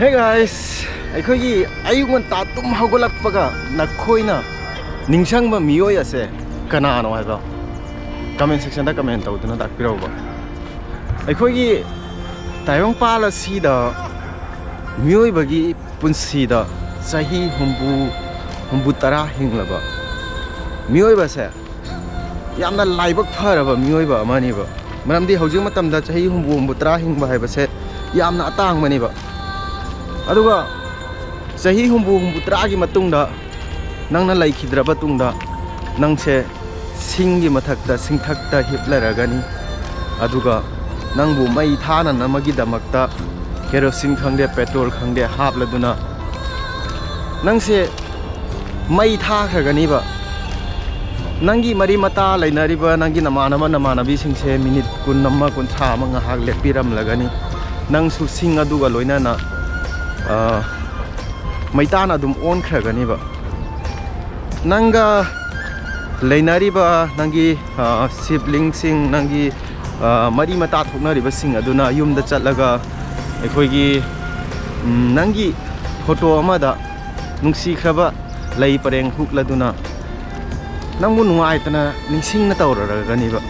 Hey guys, ꯑꯩꯈꯣꯏꯒꯤ ꯑꯌꯨꯛ ꯉꯟꯇꯥ ꯇꯨꯝ ꯍꯧꯒꯠꯂꯛꯄꯒ ꯅꯈꯣꯏꯅ ꯅꯤꯡꯁꯤꯡꯕ ꯃꯤꯑꯣꯏ ꯑꯁꯦ ꯀꯅꯥꯅꯣ ꯍꯥꯏꯕ ꯀꯃꯦꯟ ꯁꯦꯛꯁꯟꯗ ꯀꯃꯦꯟ ꯇꯧꯗꯨꯅ ꯇꯥꯛꯄꯤꯔꯧꯕ. ꯑꯩꯈꯣꯏꯒꯤ ꯇꯥꯏꯕꯪꯄꯥꯜ ꯑꯁꯤꯗ ꯃꯤꯑꯣꯏꯕꯒꯤ ꯄꯨꯟꯁꯤꯗ ꯆꯍꯤ ꯍꯨꯝꯐꯨ ꯇꯔꯥ ꯍꯤꯡꯂꯕ ꯃꯤꯑꯣꯏꯕꯁꯦ ꯌꯥꯝꯅ ꯂꯥꯏꯕꯛ ꯐꯔꯕ ꯃꯤꯑꯣꯏꯕ ꯑꯃꯅꯦꯕ. ꯃꯔꯝꯗꯤ ꯍꯧꯖꯤꯛ ꯃꯇꯝꯗ ꯆꯍꯤ ꯍꯨꯝꯐꯨ ꯇꯔꯥ ꯍꯤꯡꯕ ꯍꯥꯏꯕꯁꯦ ꯌꯥꯝꯅ ꯑꯇꯥꯡꯕꯅꯦꯕ. ꯑꯗꯨꯒ ꯆꯍꯤ ꯍꯨꯝꯐꯨ ꯇꯔꯥꯒꯤ ꯃꯇꯨꯡꯗ ꯅꯪꯅ ꯂꯩꯈꯤꯗ꯭ꯔꯕ ꯇꯨꯡꯗ ꯅꯪꯁꯦ ꯁꯤꯡꯒꯤ ꯃꯊꯛꯇ ꯁꯤꯡꯊꯛꯇ ꯍꯤꯞꯂꯔꯒꯅꯤ. ꯑꯗꯨꯒ ꯅꯪꯕꯨ ꯃꯩ ꯊꯥꯅꯅꯕꯒꯤꯗꯃꯛꯇ ꯀꯦꯔꯣꯁꯤꯟ ꯈꯪꯗꯦ ꯄꯦꯇ꯭ꯔꯣꯜ ꯈꯪꯗꯦ ꯍꯥꯞꯂꯗꯨꯅ ꯅꯪꯁꯦ ꯃꯩ ꯊꯥꯈ꯭ꯔꯒꯅꯤꯕ. ꯅꯪꯒꯤ ꯃꯔꯤ ꯃꯇꯥ ꯂꯩꯅꯔꯤꯕ ꯅꯪꯒꯤ ꯅꯃꯥꯟꯅꯕꯤꯁꯤꯡꯁꯦ ꯃꯤꯅꯤꯠ 20-30 ꯉꯥꯏꯍꯥꯛ ꯂꯦꯞꯄꯤꯔꯝꯂꯒꯅꯤ. ꯅꯪꯁꯨ ꯁꯤꯡ ꯑꯗꯨꯒ ꯂꯣꯏꯅꯅ ꯃꯩꯇꯥꯅ ꯑꯗꯨꯝ ꯑꯣꯟꯈ꯭ꯔꯒꯅꯤꯕ. ꯅꯪꯒ ꯂꯩꯅꯔꯤꯕ ꯅꯪꯒꯤ ꯁꯤꯕ꯭ꯂꯤꯡꯁꯤꯡ ꯅꯪꯒꯤ ꯃꯔꯤ ꯃꯇꯥ ꯊꯣꯛꯅꯔꯤꯕꯁꯤꯡ ꯑꯗꯨꯅ ꯌꯨꯝꯗ ꯆꯠꯂꯒ ꯑꯩꯈꯣꯏꯒꯤ ꯅꯪꯒꯤ ꯐꯣꯇꯣ ꯑꯃꯗ ꯅꯨꯡꯁꯤꯈ꯭ꯔꯕ ꯂꯩ ꯄꯔꯦꯡ ꯍꯨꯛꯂꯗꯨꯅ ꯅꯪꯕꯨ ꯅꯨꯡꯉꯥꯏꯇꯅ ꯅꯤꯡꯁꯤꯡꯅ ꯇꯧꯔꯒꯅꯤꯕ.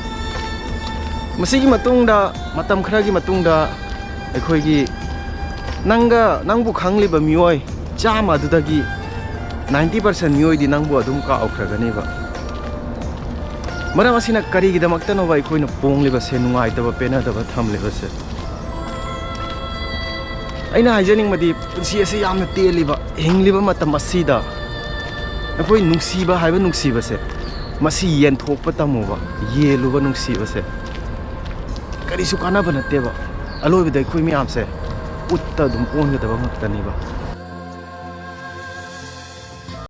ꯃꯁꯤꯒꯤ ꯃꯇꯨꯡꯗ ꯃꯇꯝ ꯈꯔꯒꯤ ꯃꯇꯨꯡꯗ ꯑꯩꯈꯣꯏꯒꯤ ꯅꯪꯕꯨ ꯈꯪꯂꯤꯕ ꯃꯤꯑꯣꯏ 100 ꯑꯗꯨꯗꯒꯤ 90% ꯃꯤꯑꯣꯏꯗꯤ ꯅꯪꯕꯨ ꯑꯗꯨꯝ ꯀꯥꯎꯈ꯭ꯔꯒꯅꯤꯕ. ꯃꯔꯝ ꯑꯁꯤꯅ ꯀꯔꯤꯒꯤꯗꯃꯛꯇꯅꯣꯕ ꯑꯩꯈꯣꯏꯅ ꯄꯣꯡꯂꯤꯕꯁꯦ, ꯅꯨꯡꯉꯥꯏꯇꯕ ꯄꯦꯟꯅꯗꯕ ꯊꯝꯂꯤꯕꯁꯦ? ꯑꯩꯅ ꯍꯥꯏꯖꯅꯤꯡꯕꯗꯤ ꯄꯨꯟꯁꯤ ꯑꯁꯤ ꯌꯥꯝꯅ ꯇꯦꯜꯂꯤꯕ ꯍꯤꯡꯂꯤꯕ ꯃꯇꯝ ꯑꯁꯤꯗ ꯑꯩꯈꯣꯏ ꯅꯨꯡꯁꯤꯕ ꯍꯥꯏꯕ ꯅꯨꯡꯁꯤꯕꯁꯦ ꯃꯁꯤ ꯌꯦꯟꯊꯣꯛꯄ ꯇꯝꯃꯨꯕ, ꯌꯦꯜꯂꯨꯕ ꯅꯨꯡꯁꯤꯕꯁꯦ ꯀꯔꯤꯁꯨ ꯀꯥꯟꯅꯕ ꯅꯠꯇꯦꯕ. ꯑꯂꯣꯏꯕꯗ ꯑꯩꯈꯣꯏ ꯃꯌꯥꯝꯁꯦ ꯎꯠꯇ ꯑꯗꯨꯝ ꯑꯣꯟꯒꯗꯕ ꯉꯥꯛꯇꯅꯦꯕ.